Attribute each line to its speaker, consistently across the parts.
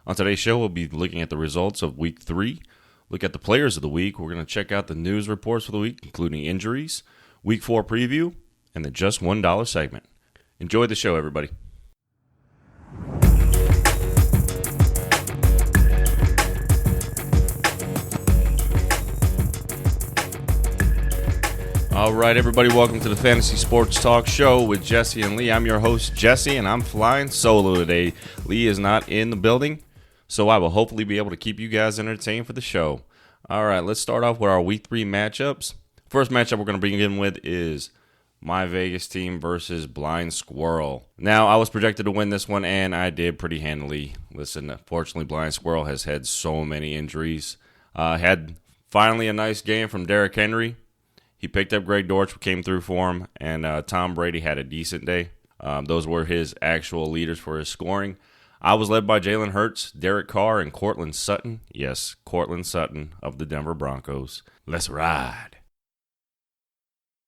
Speaker 1: On today's show, we'll be looking at the results of Week 3, look at the players of the week. We're going to check out the news reports for the week, including injuries, Week 4 preview, and the Just $1 segment. Enjoy the show, everybody. All right, everybody, welcome to the Fantasy Sports Talk Show with Jesse and Lee. I'm your host, Jesse, and I'm flying solo today. Lee is not in the building, so I will hopefully be able to keep you guys entertained for the show. All right, let's start off with our Week 3 matchups. First matchup we're going to begin with is my Vegas team versus Blind Squirrel. Now, I was projected to win this one, and I did pretty handily. Listen, unfortunately, Blind Squirrel has had so many injuries. Had finally a nice game from Derrick Henry. He picked up Greg Dortch, who came through for him, and Tom Brady had a decent day. Those were his actual leaders for his scoring. I was led by Jalen Hurts, Derek Carr, and Courtland Sutton. Yes, Courtland Sutton of the Denver Broncos. Let's ride.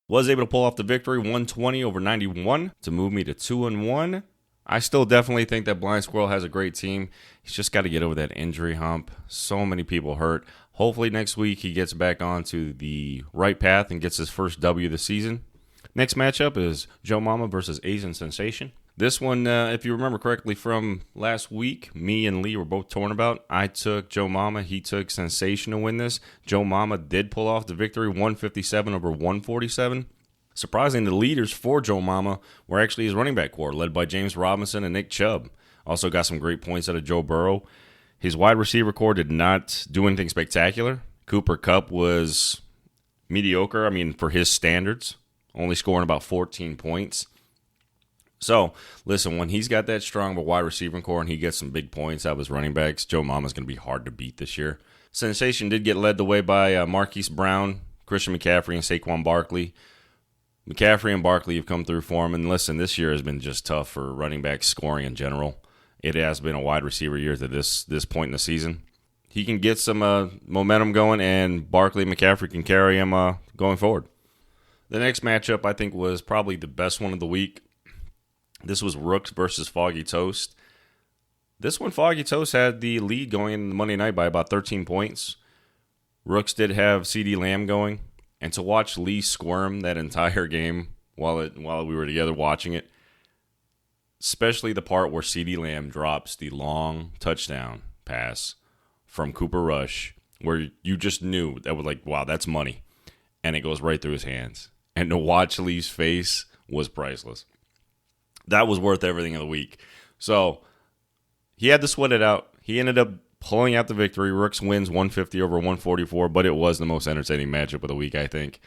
Speaker 1: Was able to pull off the victory, 120 over 91, to move me to 2-1. I still definitely think that Blind Squirrel has a great team. He's just got to get over that injury hump. So many people hurt. Hopefully next week he gets back onto the right path and gets his first W of the season. Next matchup is Joe Mama versus Asian Sensation. This one, if you remember correctly from last week, me and Lee were both torn about. I took Joe Mama. He took Sensation to win this. Joe Mama did pull off the victory, 157 over 147. Surprising, the leaders for Joe Mama were actually his running back core, led by James Robinson and Nick Chubb. Also got some great points out of Joe Burrow. His wide receiver core did not do anything spectacular. Cooper Kupp was mediocre, for his standards, only scoring about 14 points. So, listen, when he's got that strong of a wide receiver core and he gets some big points out of his running backs, Joe Mama's going to be hard to beat this year. Sensation did get led the way by Marquise Brown, Christian McCaffrey, and Saquon Barkley. McCaffrey and Barkley have come through for him. And listen, this year has been just tough for running back scoring in general. It has been a wide receiver year to this point in the season. He can get some momentum going, and Barkley and McCaffrey can carry him going forward. The next matchup, I think, was probably the best one of the week. This was Rooks versus Foggy Toast. This one, Foggy Toast had the lead going in the Monday night by about 13 points. Rooks did have CeeDee Lamb going. And to watch Lee squirm that entire game while we were together watching it, especially the part where CeeDee Lamb drops the long touchdown pass from Cooper Rush, where you just knew that was like, wow, that's money. And it goes right through his hands. And to watch Lee's face was priceless. That was worth everything of the week. So he had to sweat it out. He ended up pulling out the victory. Rooks wins 150 over 144, but it was the most entertaining matchup of the week, I think.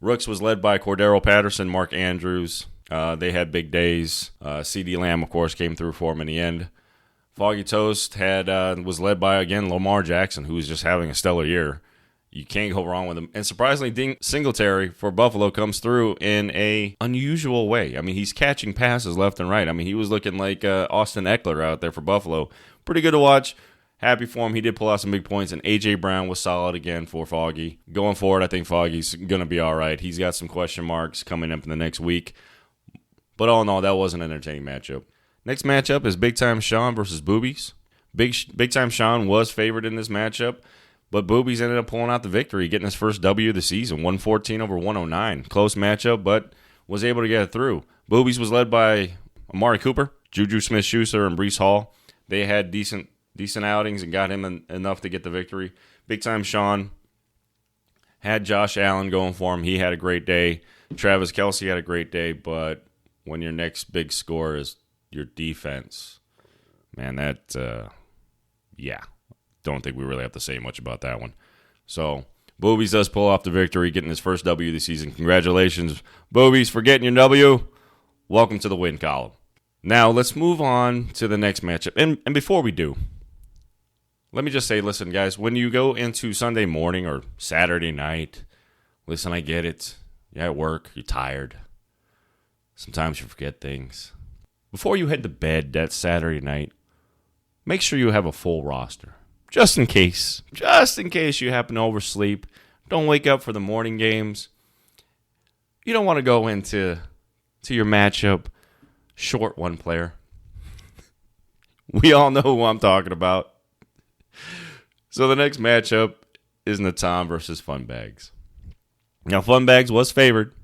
Speaker 1: Rooks was led by Cordero Patterson, Mark Andrews. They had big days. CeeDee Lamb, of course, came through for him in the end. Foggy Toast was led by, again, Lamar Jackson, who was just having a stellar year. You can't go wrong with him. And surprisingly, Singletary for Buffalo comes through in a unusual way. He's catching passes left and right. He was looking like Austin Eckler out there for Buffalo. Pretty good to watch. Happy for him. He did pull out some big points, and A.J. Brown was solid again for Foggy. Going forward, I think Foggy's going to be all right. He's got some question marks coming up in the next week. But all in all, that was an entertaining matchup. Next matchup is Big Time Sean versus Boobies. Big Time Sean was favored in this matchup, but Boobies ended up pulling out the victory, getting his first W of the season, 114 over 109. Close matchup, but was able to get it through. Boobies was led by Amari Cooper, Juju Smith-Schuster, and Breece Hall. They had decent outings and got him enough to get the victory. Big Time Sean had Josh Allen going for him. He had a great day. Travis Kelce had a great day, but when your next big score is your defense, man, don't think we really have to say much about that one. So, Boobies does pull off the victory, getting his first W of the season. Congratulations, Boobies, for getting your W. Welcome to the win column. Now, let's move on to the next matchup. And before we do, let me just say, listen, guys, when you go into Sunday morning or Saturday night, listen, I get it. You're at work. You're tired. Sometimes you forget things. Before you head to bed that Saturday night, make sure you have a full roster. Just in case. Just in case you happen to oversleep. Don't wake up for the morning games. You don't want to go into your matchup short one player. We all know who I'm talking about. So the next matchup is Natan versus Funbags. Now, Funbags was favored,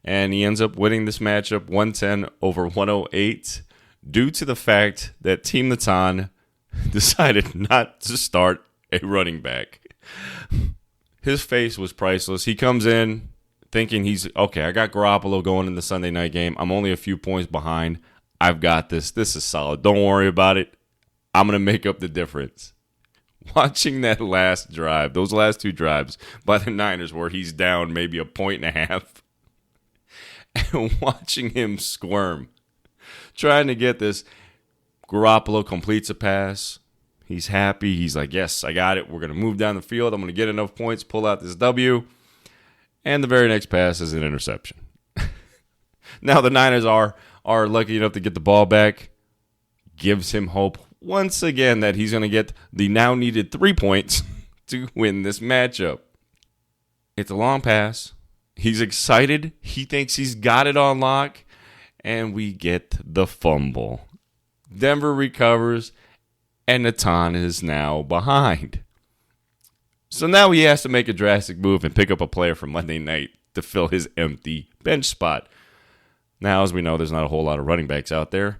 Speaker 1: and he ends up winning this matchup 110 over 108 due to the fact that Team Natan decided not to start a running back. His face was priceless. He comes in thinking he's, okay, I got Garoppolo going in the Sunday night game. I'm only a few points behind. I've got this. This is solid. Don't worry about it. I'm going to make up the difference. Watching that last drive, those last two drives by the Niners where he's down maybe a point and a half, and watching him squirm, trying to get this. Garoppolo completes a pass. He's happy. He's like, yes, I got it. We're going to move down the field. I'm going to get enough points, pull out this W. And the very next pass is an interception. Now the Niners are lucky enough to get the ball back. Gives him hope once again that he's going to get the now needed 3 points to win this matchup. It's a long pass. He's excited. He thinks he's got it on lock. And we get the fumble. Denver recovers, and Natan is now behind. So now he has to make a drastic move and pick up a player from Monday night to fill his empty bench spot. Now, as we know, there's not a whole lot of running backs out there.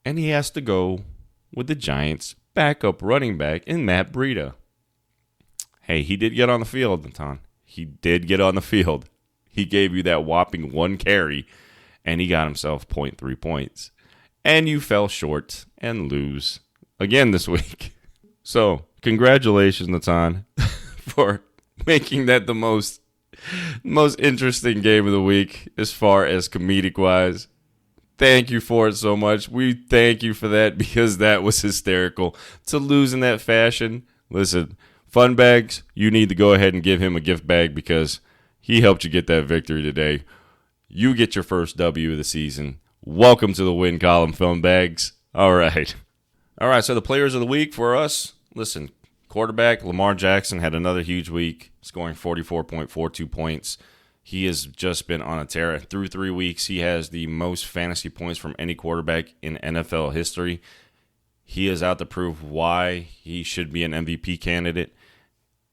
Speaker 1: And he has to go with the Giants' backup running back in Matt Breida. Hey, he did get on the field, Natan. He did get on the field. He gave you that whopping 1 carry, and he got himself 0.3 points. And you fell short and lose again this week. So, congratulations, Natan, for making that the most interesting game of the week as far as comedic-wise. Thank you for it so much. We thank you for that because that was hysterical. To lose in that fashion, listen, Funbags, you need to go ahead and give him a gift bag because he helped you get that victory today. You get your first W of the season. Welcome to the win column, Funbags. All right, so the players of the week for us, listen, quarterback Lamar Jackson had another huge week, scoring 44.42 points. He has just been on a tear. Through 3 weeks, he has the most fantasy points from any quarterback in NFL history. He is out to prove why he should be an MVP candidate,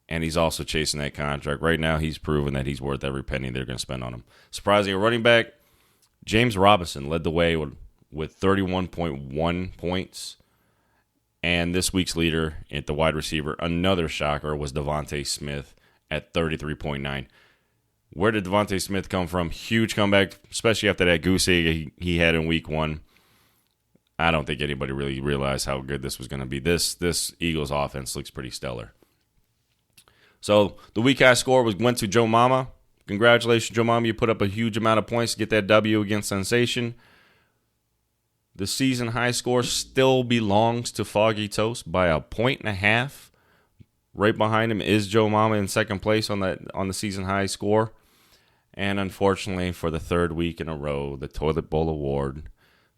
Speaker 1: and he's also chasing that contract. Right now, he's proven that he's worth every penny they're going to spend on him. Surprising, a running back, James Robinson led the way with 31.1 points. And this week's leader at the wide receiver, another shocker, was Devontae Smith at 33.9. Where did Devontae Smith come from? Huge comeback, especially after that goose egg he had in week 1. I don't think anybody really realized how good this was going to be. This Eagles offense looks pretty stellar. So the week high score went to Joe Mama. Congratulations, Joe Mama. You put up a huge amount of points to get that W against Sensation. The season high score still belongs to Foggy Toast by 1.5. Right behind him is Joe Mama in second place on the season high score. And unfortunately, for the 3rd week in a row, the Toilet Bowl Award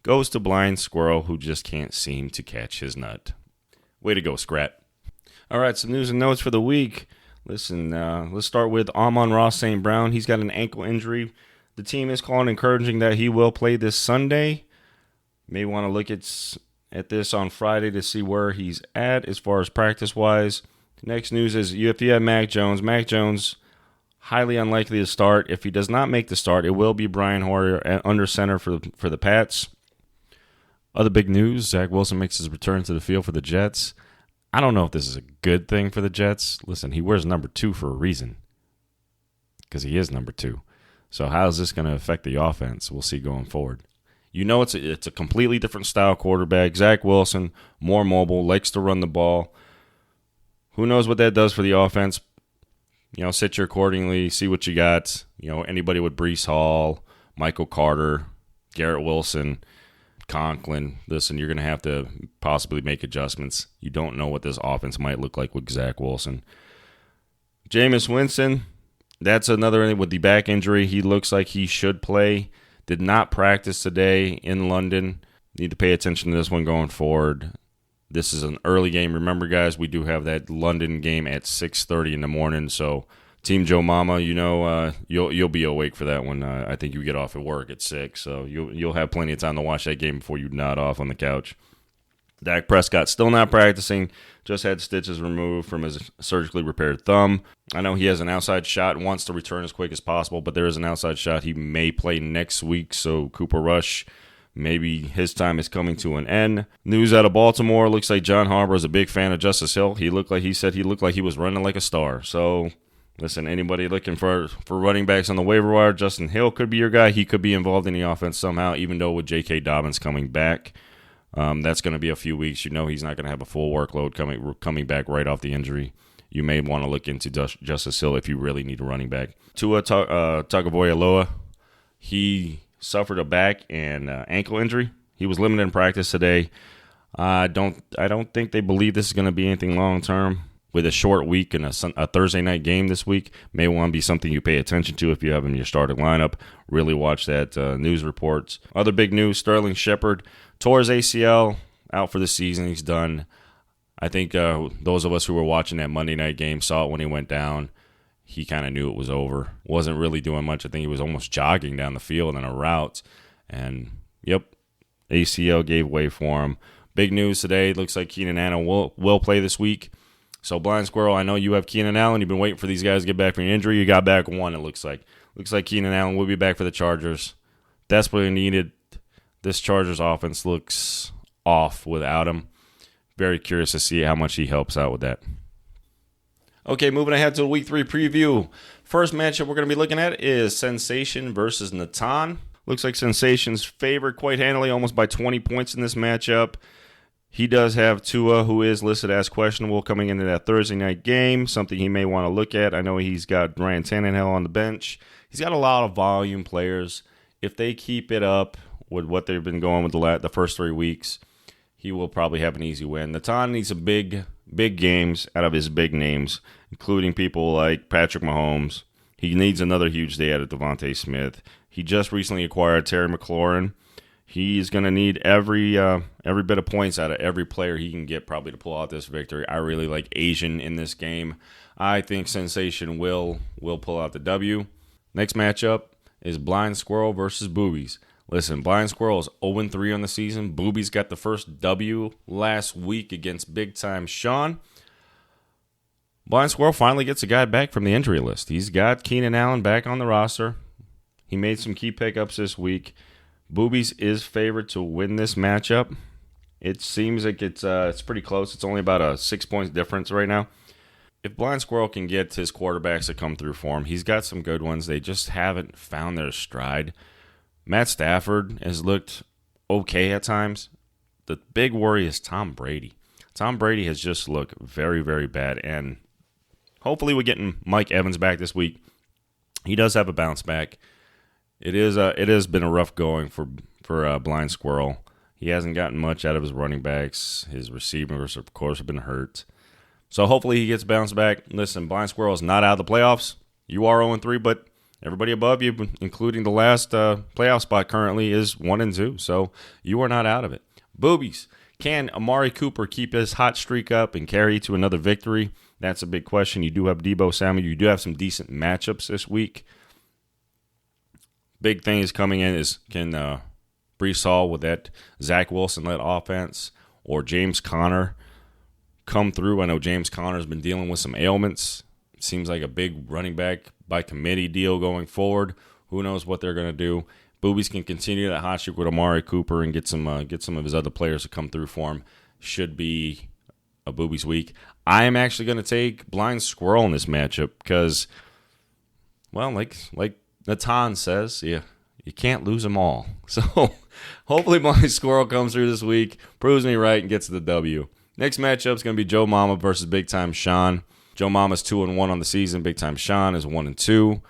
Speaker 1: goes to Blind Squirrel, who just can't seem to catch his nut. Way to go, Scrat. All right, some news and notes for the week. Listen, let's start with Amon-Ra St. Brown. He's got an ankle injury. The team is calling, encouraging that he will play this Sunday. May want to look at this on Friday to see where he's at as far as practice-wise. Next news is if you have Mac Jones, highly unlikely to start. If he does not make the start, it will be Brian Hoyer under center for the Pats. Other big news, Zach Wilson makes his return to the field for the Jets. I don't know if this is a good thing for the Jets. Listen, he wears number 2 for a reason because he is number 2. So how is this going to affect the offense? We'll see going forward. You know it's a completely different style quarterback. Zach Wilson, more mobile, likes to run the ball. Who knows what that does for the offense? Sit you accordingly, see what you got. Anybody with Breece Hall, Michael Carter, Garrett Wilson, Conklin. Listen, you're going to have to possibly make adjustments. You don't know what this offense might look like with Zach Wilson. Jameis Winston, that's another with the back injury. He looks like he should play. Did not practice today in London. Need to pay attention to this one going forward. This is an early game. Remember, guys, we do have that London game at 6:30 in the morning. So, Team Joe Mama, you'll be awake for that one. I think you get off at work at 6, so you'll have plenty of time to watch that game before you nod off on the couch. Dak Prescott still not practicing, just had stitches removed from his surgically repaired thumb. I know he has an outside shot, wants to return as quick as possible, but there is an outside shot he may play next week, so Cooper Rush, maybe his time is coming to an end. News out of Baltimore, looks like John Harbaugh is a big fan of Justice Hill. He said he looked like he was running like a star. So, listen, anybody looking for running backs on the waiver wire, Justin Hill could be your guy. He could be involved in the offense somehow, even though with J.K. Dobbins coming back. That's going to be a few weeks. You know he's not going to have a full workload coming back right off the injury. You may want to look into Justice Hill if you really need a running back. Tua Tagovailoa, he suffered a back and ankle injury. He was limited in practice today. I don't think they believe this is going to be anything long term. With a short week and a Thursday night game this week, may want to be something you pay attention to if you have him in your starting lineup. Really watch that news reports. Other big news, Sterling Shepard tore his ACL, out for the season. He's done. I think those of us who were watching that Monday night game saw it when he went down. He kind of knew it was over. Wasn't really doing much. I think he was almost jogging down the field in a route. And, yep, ACL gave way for him. Big news today. Looks like Keenan Allen will play this week. So, Blind Squirrel, I know you have Keenan Allen. You've been waiting for these guys to get back from your injury. You got back one, it looks like. Looks like Keenan Allen will be back for the Chargers. Desperately needed. This Chargers offense looks off without him. Very curious to see how much he helps out with that. Okay, moving ahead to the Week 3 preview. First matchup we're going to be looking at is Sensation versus Natan. Looks like Sensation's favored quite handily, almost by 20 points in this matchup. He does have Tua, who is listed as questionable coming into that Thursday night game, something he may want to look at. I know he's got Ryan Tannehill on the bench. He's got a lot of volume players. If they keep it up with what they've been going with the first 3 weeks, he will probably have an easy win. Natan needs some big games out of his big names, including people like Patrick Mahomes. He needs another huge day out of Devontae Smith. He just recently acquired Terry McLaurin. He's going to need every bit of points out of every player he can get probably to pull out this victory. I really like Asian in this game. I think Sensation will pull out the W. Next matchup is Blind Squirrel versus Boobies. Listen, Blind Squirrel is 0-3 on the season. Boobies got the first W last week against Big Time Sean. Blind Squirrel finally gets a guy back from the injury list. He's got Keenan Allen back on the roster. He made some key pickups this week. Boobies is favored to win this matchup. It seems like it's pretty close. It's only about a 6 points difference right now. If Blind Squirrel can get his quarterbacks to come through for him, he's got some good ones. They just haven't found their stride. Matt Stafford has looked okay at times. The big worry is Tom Brady. Tom Brady has just looked very, very bad. And hopefully we're getting Mike Evans back this week. He does have a bounce back. It has been a rough going for Blind Squirrel. He hasn't gotten much out of his running backs. His receivers, of course, have been hurt. So hopefully he gets bounced back. Listen, Blind Squirrel is not out of the playoffs. You are 0-3, but everybody above you, including the last playoff spot currently, is 1-2. So you are not out of it. Boobies. Can Amari Cooper keep his hot streak up and carry to another victory? That's a big question. You do have Deebo Samuel. You do have some decent matchups this week. Big thing is coming in is can Breece Hall with that Zach Wilson-led offense or James Conner come through? I know James Conner's been dealing with some ailments. It seems like a big running back by committee deal going forward. Who knows what they're going to do? Boobies can continue that hot streak with Amari Cooper and get some of his other players to come through for him. Should be a Boobies week. I am actually going to take Blind Squirrel in this matchup because, well, like Natan says, you can't lose them all. So hopefully Blind Squirrel comes through this week, proves me right, and gets the W. Next matchup is going to be Joe Mama versus Big Time Sean. Joe Mama's 2-1 on the season. Big Time Sean is 1-2.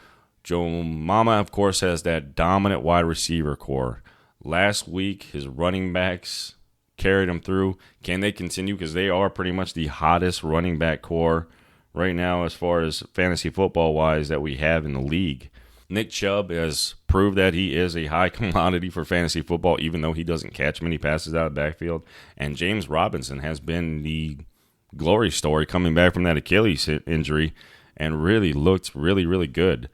Speaker 1: Joe Mama, of course, has that dominant wide receiver core. Last week, his running backs carried him through. Can they continue? Because they are pretty much the hottest running back core right now as far as fantasy football-wise that we have in the league. Nick Chubb has proved that he is a high commodity for fantasy football, even though he doesn't catch many passes out of the backfield. And James Robinson has been the glory story coming back from that Achilles injury and really looked really, really good.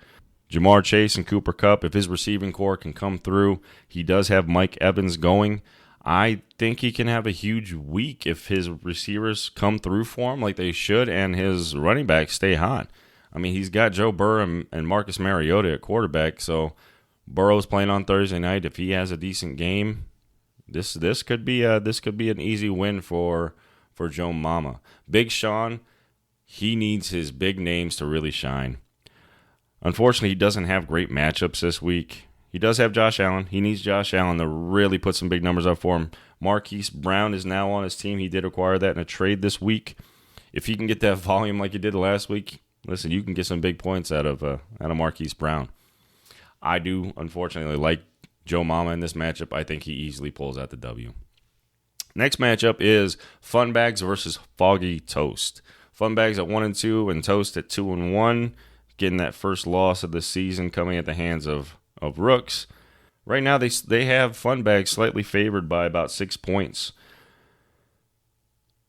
Speaker 1: Jamar Chase and Cooper Kupp, if his receiving core can come through, he does have Mike Evans going. I think he can have a huge week if his receivers come through for him like they should and his running backs stay hot. I mean, he's got Joe Burrow and Marcus Mariota at quarterback, so Burrow's playing on Thursday night. If he has a decent game, this could be an easy win for Joe Mama. Big Sean, he needs his big names to really shine. Unfortunately, he doesn't have great matchups this week. He does have Josh Allen. He needs Josh Allen to really put some big numbers up for him. Marquise Brown is now on his team. He did acquire that in a trade this week. If he can get that volume like he did last week, listen, you can get some big points out of Marquise Brown. I do, unfortunately, like Joe Mama in this matchup. I think he easily pulls out the W. Next matchup is Funbags versus Foggy Toast. Funbags at 1-2 and Toast at 2-1, getting that first loss of the season coming at the hands of Rooks. Right now, they have Funbags slightly favored by about 6 points.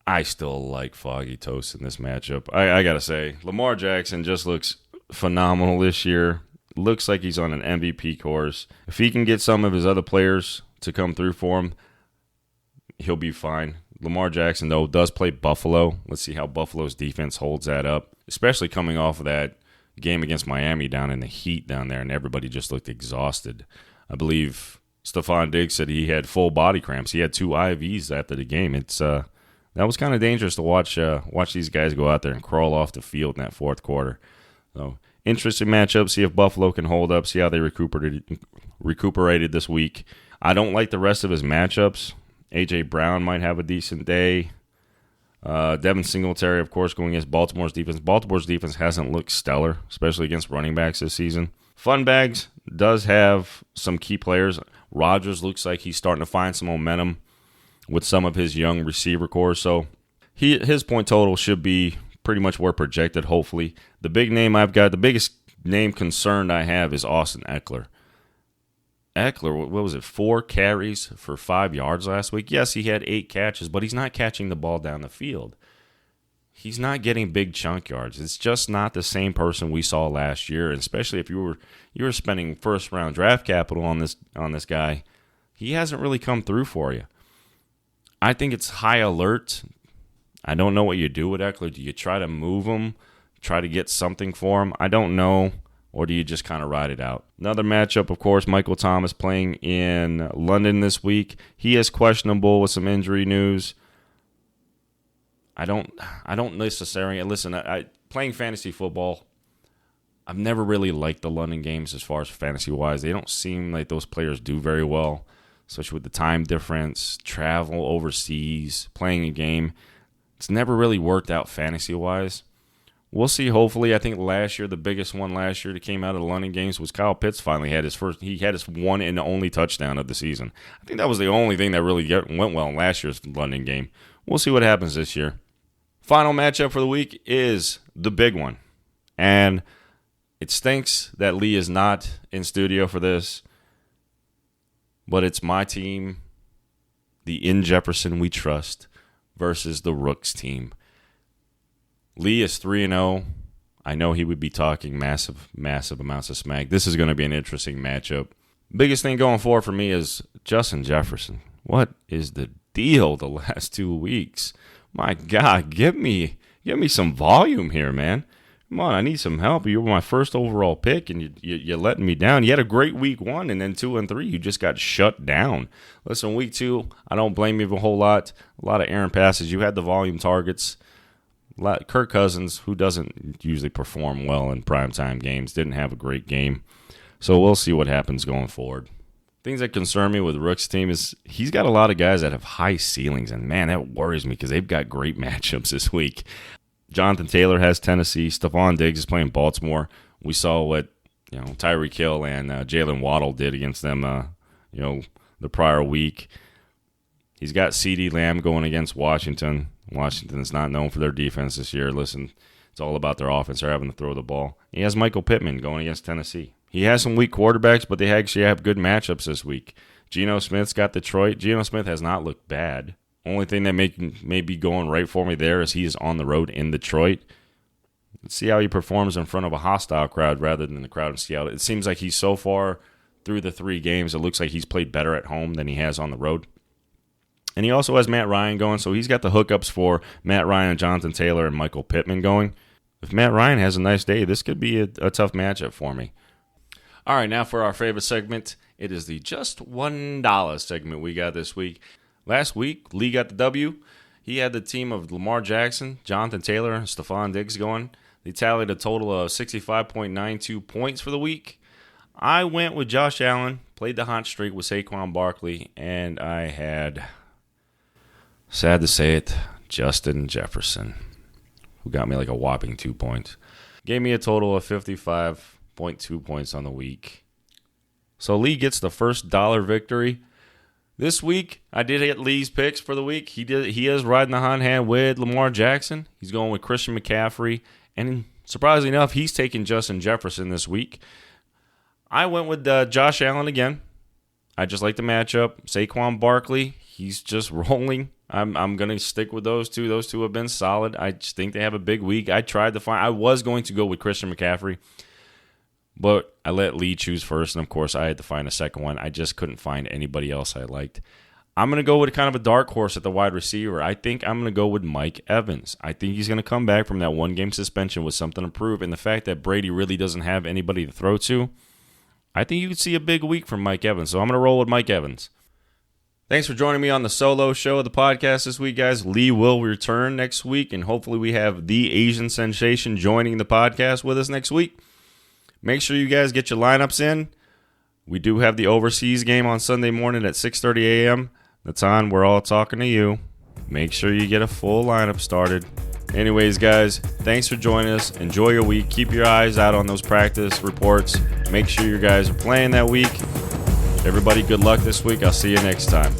Speaker 1: I still like Foggy Toast in this matchup. I got to say, Lamar Jackson just looks phenomenal this year. Looks like he's on an MVP course. If he can get some of his other players to come through for him, he'll be fine. Lamar Jackson, though, does play Buffalo. Let's see how Buffalo's defense holds that up, especially coming off of that game against Miami down in the heat down there, and everybody just looked exhausted. I believe Stephon Diggs said he had full body cramps. He had 2 IVs after the game. It's that was kind of dangerous to watch these guys go out there and crawl off the field in that fourth quarter. So interesting matchup. See if Buffalo can hold up. See how they recuperated this week. I don't like the rest of his matchups. A.J. Brown might have a decent day. Devin Singletary, of course, going against Baltimore's defense. Baltimore's defense hasn't looked stellar, especially against running backs this season. Funbags does have some key players. Rodgers looks like he's starting to find some momentum with some of his young receiver core. So his point total should be pretty much where projected, hopefully. The biggest name concerned I have is Austin Eckler. Eckler, what was it, 4 carries for 5 yards last week? Yes, he had 8 catches, but he's not catching the ball down the field. He's not getting big chunk yards. It's just not the same person we saw last year, and especially if you were spending first-round draft capital on this guy. He hasn't really come through for you. I think it's high alert. I don't know what you do with Eckler. Do you try to move him, try to get something for him? I don't know. Or do you just kind of ride it out? Another matchup, of course, Michael Thomas playing in London this week. He is questionable with some injury news. I don't necessarily listen. Playing fantasy football, I've never really liked the London games as far as fantasy wise. They don't seem like those players do very well, especially with the time difference, travel overseas, playing a game. It's never really worked out fantasy wise. We'll see, hopefully. I think last year, the biggest one last year that came out of the London games was Kyle Pitts finally had his one and only touchdown of the season. I think that was the only thing that really went well in last year's London game. We'll see what happens this year. Final matchup for the week is the big one. And it stinks that Lee is not in studio for this, but it's my team, the In Jefferson We Trust, versus the Rooks team. Lee is 3-0. I know he would be talking massive amounts of smack. This is going to be an interesting matchup. Biggest thing going forward for me is Justin Jefferson. What is the deal the last 2 weeks? My God, give me some volume here, man. Come on, I need some help. You were my first overall pick, and you're letting me down. You had a great week 1, and then 2 and 3, you just got shut down. Listen, week 2, I don't blame you a whole lot. A lot of errant passes. You had the volume targets. Kirk Cousins, who doesn't usually perform well in primetime games, didn't have a great game. So we'll see what happens going forward. Things that concern me with Rook's team is he's got a lot of guys that have high ceilings, and man, that worries me because they've got great matchups this week. Jonathan Taylor has Tennessee. Stephon Diggs is playing Baltimore. We saw what Tyreek Hill and Jalen Waddle did against them the prior week. He's got CeeDee Lamb going against Washington. Washington is not known for their defense this year. Listen, it's all about their offense. They're having to throw the ball. He has Michael Pittman going against Tennessee. He has some weak quarterbacks, but they actually have good matchups this week. Geno Smith's got Detroit. Geno Smith has not looked bad. Only thing that may be going right for me there is he is on the road in Detroit. Let's see how he performs in front of a hostile crowd rather than the crowd in Seattle. It seems like he's so far through the 3 games, it looks like he's played better at home than he has on the road. And he also has Matt Ryan going, so he's got the hookups for Matt Ryan and Jonathan Taylor and Michael Pittman going. If Matt Ryan has a nice day, this could be a tough matchup for me. All right, now for our favorite segment. It is the Just $1 segment we got this week. Last week, Lee got the W. He had the team of Lamar Jackson, Jonathan Taylor, and Stephon Diggs going. They tallied a total of 65.92 points for the week. I went with Josh Allen, played the hot streak with Saquon Barkley, and I had, sad to say it, Justin Jefferson, who got me like a whopping 2 points. Gave me a total of 55.2 points on the week. So Lee gets the first dollar victory. This week, I did hit Lee's picks for the week. He is riding the hot hand with Lamar Jackson. He's going with Christian McCaffrey. And surprisingly enough, he's taking Justin Jefferson this week. I went with Josh Allen again. I just like the matchup. Saquon Barkley, he's just rolling. I'm going to stick with those two. Those two have been solid. I just think they have a big week. I was going to go with Christian McCaffrey, but I let Lee choose first, and of course I had to find a second one. I just couldn't find anybody else I liked. I'm going to go with kind of a dark horse at the wide receiver. I think I'm going to go with Mike Evans. I think he's going to come back from that one-game suspension with something to prove, and the fact that Brady really doesn't have anybody to throw to, I think you could see a big week from Mike Evans, so I'm going to roll with Mike Evans. Thanks for joining me on the solo show of the podcast this week, guys. Lee will return next week, and hopefully we have the Asian sensation joining the podcast with us next week. Make sure you guys get your lineups in. We do have the overseas game on Sunday morning at 6:30 a.m. That's on. We're all talking to you. Make sure you get a full lineup started. Anyways, guys, thanks for joining us. Enjoy your week. Keep your eyes out on those practice reports. Make sure you guys are playing that week. Everybody, good luck this week. I'll see you next time.